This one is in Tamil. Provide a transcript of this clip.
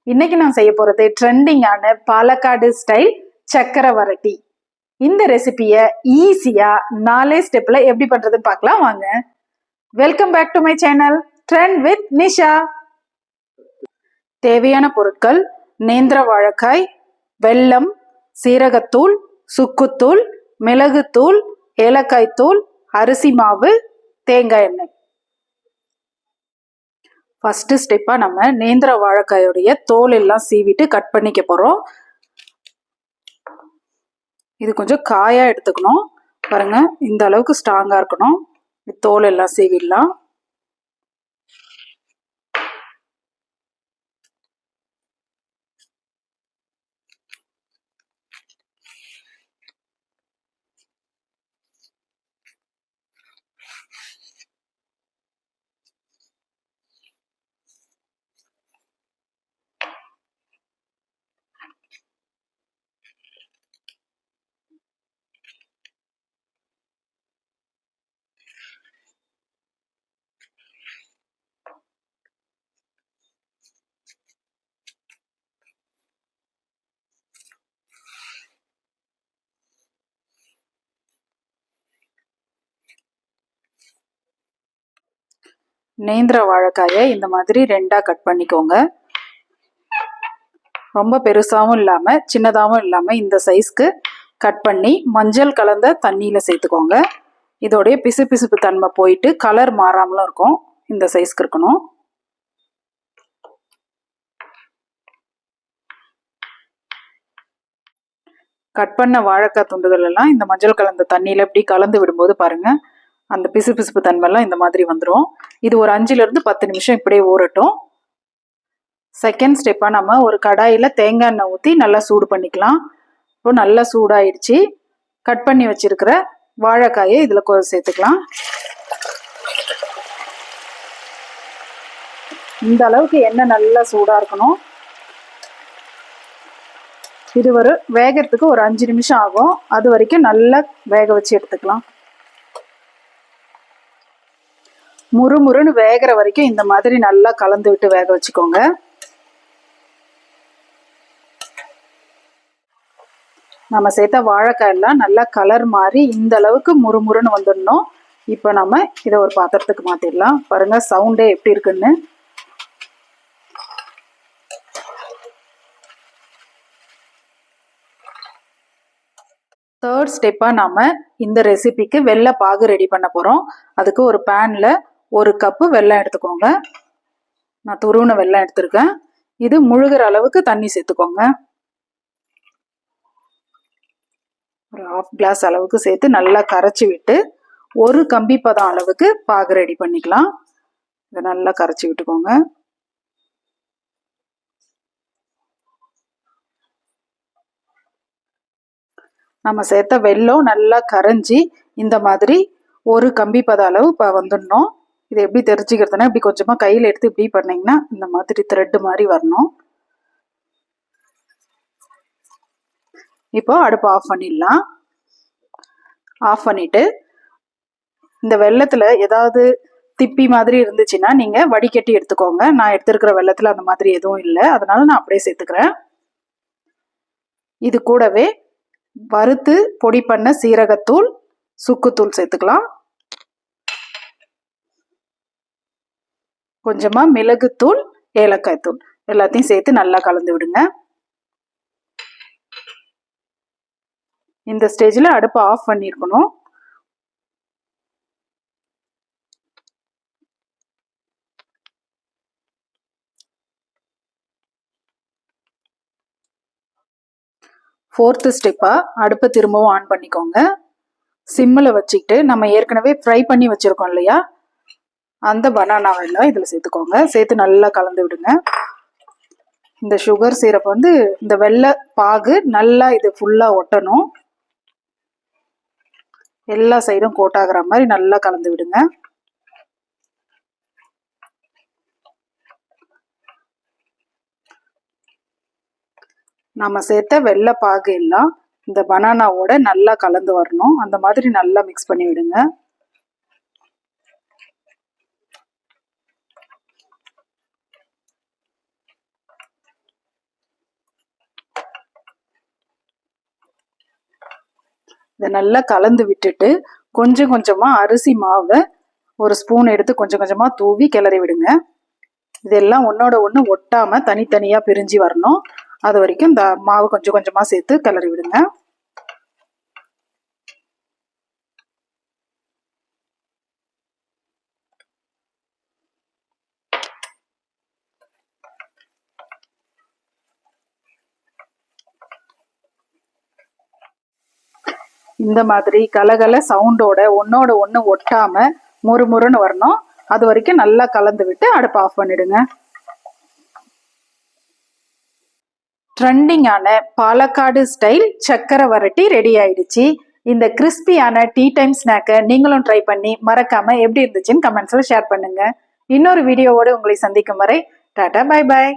இன்னைக்கு நான் செய்ய போறது ட்ரெண்டிங்கான பாலக்காடு ஸ்டைல் சக்கரை வரட்டி. இந்த ரெசிபியை ஈஸியா 4 ஸ்டெப்ல எப்படி பண்றதுன்னு பார்க்கலாம் வாங்க. Welcome back to my channel trend with Nisha. தேவையான பொருட்கள்: நேந்திர வாழைக்காய், வெல்லம், சீரகத்தூள், சுக்குத்தூள், மிளகுத்தூள், ஏலக்காய் தூள், அரிசி மாவு, தேங்காய் எண்ணெய். ஃபர்ஸ்ட் ஸ்டெப்பா நம்ம நேந்திர வாழைக்காயோடைய தோல் எல்லாம் சீவிட்டு கட் பண்ணிக்க போறோம். இது கொஞ்சம் காயா எடுத்துக்கணும். பாருங்க, இந்த அளவுக்கு ஸ்ட்ராங்கா இருக்கணும். தோல் எல்லாம் சீவிடலாம். நேந்திர வாழைக்காயை இந்த மாதிரி 2ஆ கட் பண்ணிக்கோங்க. ரொம்ப பெருசாகவும் இல்லாம சின்னதாகவும் இல்லாம இந்த சைஸ்க்கு கட் பண்ணி மஞ்சள் கலந்த தண்ணியில சேர்த்துக்கோங்க. இதோடைய பிசுபிசுப்பு தன்மை போயிட்டு கலர் மாறாமலும் இருக்கும். இந்த சைஸ்க்கு இருக்கணும். கட் பண்ண வாழைக்காய் துண்டுகள் எல்லாம் இந்த மஞ்சள் கலந்த தண்ணியில இப்படி கலந்து விடும்போது பாருங்க, அந்த பிசுபிசுப்பு தன்மைலாம் இந்த மாதிரி வந்துடும். இது ஒரு 5லிருந்து 10 நிமிஷம் இப்படியே ஊறட்டும். செகண்ட் ஸ்டெப்பா நம்ம ஒரு கடாயில தேங்காய் எண்ணெய் ஊற்றி நல்லா சூடு பண்ணிக்கலாம். இப்போ நல்லா சூடாயிடுச்சு. கட் பண்ணி வச்சிருக்கிற வாழைக்காயை இதுல சேர்த்துக்கலாம். இந்த அளவுக்கு எண்ணெய் நல்லா சூடா இருக்கணும். இது வேகிறதுக்கு ஒரு 5 நிமிஷம் ஆகும். அது வரைக்கும் நல்லா வேக வச்சு எடுத்துக்கலாம். முறுமுறுன்னு வேகிற வரைக்கும் இந்த மாதிரி நல்லா கலந்து விட்டு வேக வச்சுக்கோங்க. நம்ம சேர்த்த வாழைக்காய் எல்லாம் நல்லா கலர் மாறி இந்த அளவுக்கு முறுமுறுன்னு வந்துடணும். இப்போ நம்ம இதை ஒரு பாத்திரத்துக்கு மாத்திடலாம். பாருங்க சவுண்டே எப்படி இருக்குன்னு. தேர்ட் ஸ்டெப்பா நாம இந்த ரெசிபிக்கு வெள்ளை பாகு ரெடி பண்ண போறோம். அதுக்கு ஒரு பேன்ல 1 கப்பு வெல்லம் எடுத்துக்கோங்க. நான் துருவின வெல்லம் எடுத்திருக்கேன். இது முழுகிற அளவுக்கு தண்ணி சேர்த்துக்கோங்க. ஒரு 1/2 கிளாஸ் அளவுக்கு சேர்த்து நல்லா கரைச்சி விட்டு 1 கம்பி பதம் அளவுக்கு பாகு ரெடி பண்ணிக்கலாம். இதை நல்லா கரைச்சி விட்டுக்கோங்க. நம்ம சேர்த்த வெல்லம் நல்லா கரைஞ்சி இந்த மாதிரி 1 கம்பி பத அளவு வந்துடணும். இதை எப்படி தெரிஞ்சுக்கிறதுனா, இப்படி கொஞ்சமா கையில் எடுத்து இப்படி பண்ணீங்கன்னா இந்த மாதிரி த்ரெட் மாதிரி வரணும். இப்போ அடுப்பு ஆஃப் பண்ணிடலாம். ஆஃப் பண்ணிட்டு இந்த வெல்லத்துல ஏதாவது திப்பி மாதிரி இருந்துச்சுன்னா நீங்க வடிகட்டி எடுத்துக்கோங்க. நான் எடுத்திருக்கிற வெல்லத்துல அந்த மாதிரி எதுவும் இல்லை, அதனால நான் அப்படியே சேர்த்துக்கிறேன். இது கூடவே வறுத்து பொடி பண்ண சீரகத்தூள், சுக்குத்தூள் சேர்த்துக்கலாம். கொஞ்சமா மிளகுத்தூள், ஏலக்காய் தூள் எல்லாத்தையும் சேர்த்து நல்லா கலந்து விடுங்க. இந்த ஸ்டேஜ்ல அடுப்பை ஆஃப் பண்ணிருக்கணும். ஃபோர்த் ஸ்டெப்பா அடுப்பை திரும்பவும் ஆன் பண்ணிக்கோங்க. சிம்மில் வச்சுக்கிட்டு நம்ம ஏற்கனவே ஃப்ரை பண்ணி வச்சிருக்கோம் இல்லையா, அந்த பனானாவெல்லாம் இதில் சேர்த்துக்கோங்க. சேர்த்து நல்லா கலந்து விடுங்க. இந்த சுகர் சிரப் இந்த வெள்ளை பாகு நல்லா இது ஃபுல்லாக ஒட்டணும். எல்லா சைடும் கோட் ஆகிற மாதிரி நல்லா கலந்து விடுங்க. நம்ம சேர்த்த வெள்ளை பாகு எல்லாம் இந்த பனானாவோட நல்லா கலந்து வரணும். அந்த மாதிரி நல்லா மிக்ஸ் பண்ணி விடுங்க. இதை நல்லா கலந்து விட்டுட்டு கொஞ்சம் கொஞ்சமாக அரிசி மாவை ஒரு ஸ்பூன் எடுத்து கொஞ்சம் கொஞ்சமாக தூவி கிளறி விடுங்க. இதெல்லாம் ஒன்றோட ஒன்று ஒட்டாமல் தனித்தனியாக பிரிஞ்சு வரணும். அது வரைக்கும் இந்த மாவு கொஞ்சம் கொஞ்சமாக சேர்த்து கிளறி விடுங்க. இந்த மாதிரி கலகல சவுண்டோட ஒன்னோட ஒன்று ஒட்டாம முறுமுறுன்னு வரணும். அது வரைக்கும் நல்லா கலந்து விட்டு அடுப்பை ஆஃப் பண்ணிடுங்க. ட்ரெண்டிங்கான பாலக்காடு ஸ்டைல் சக்கரை வரட்டி ரெடி ஆயிடுச்சு. இந்த கிறிஸ்பியான டீ டைம் ஸ்நாக்கை நீங்களும் ட்ரை பண்ணி மறக்காம எப்படி இருந்துச்சுன்னு கமெண்ட்ஸ்ல ஷேர் பண்ணுங்க. இன்னொரு வீடியோவோடு உங்களை சந்திக்கும் வரை டாடா பை பாய்.